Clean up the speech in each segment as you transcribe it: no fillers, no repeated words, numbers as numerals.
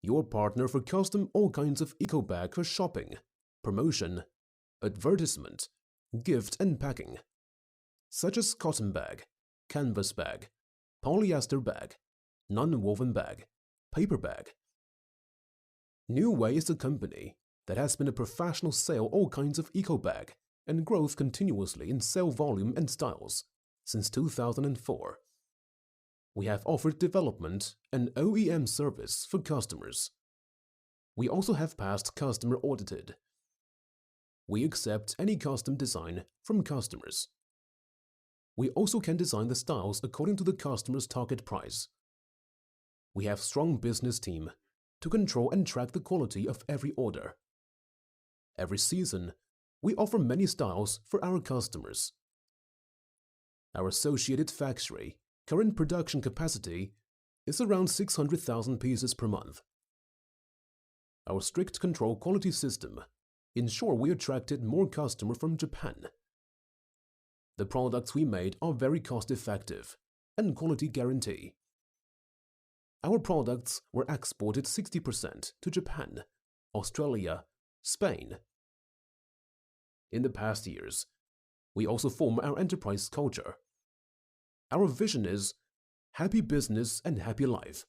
your partner for custom all kinds of eco bag for shopping, promotion, advertisement, gift and packing, such as cotton bag, canvas bag, polyester bag, non-woven bag, paper bag. Newway is a company that has been a professional sell all kinds of eco bag and growth continuously in sale volume and styles since 2004. We have offered development and OEM service for customers. We also have passed customer audited. We accept any custom design from customers. We also can design the styles according to the customer's target price. We have strong business team to control and track the quality of every order. Every season, we offer many styles for our customers. Our associated factory current production capacity is around 600,000 pieces per month. Our strict control quality system ensure we attracted more customers from Japan. The products we made are very cost-effective and quality guarantee. Our products were exported 60% to Japan, Australia, Spain. In the past years, we also form our enterprise culture. Our vision is happy business and happy life,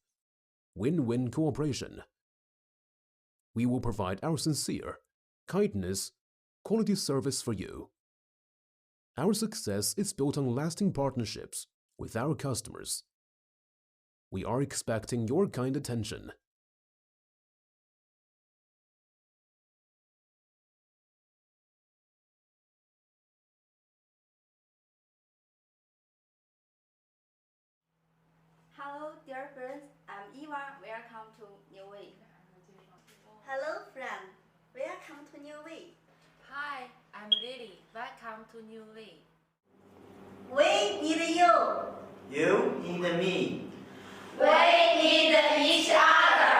win-win cooperation. We will provide our sincere, kindness, quality service for you. Our success is built on lasting partnerships with our customers. We are expecting your kind attention. Hello, dear friends. I'm Eva. Welcome to Newway. Hello, friend. Welcome to Newway. Hi, I'm Lily. Welcome to Newway. We need you. You need me. We need each other.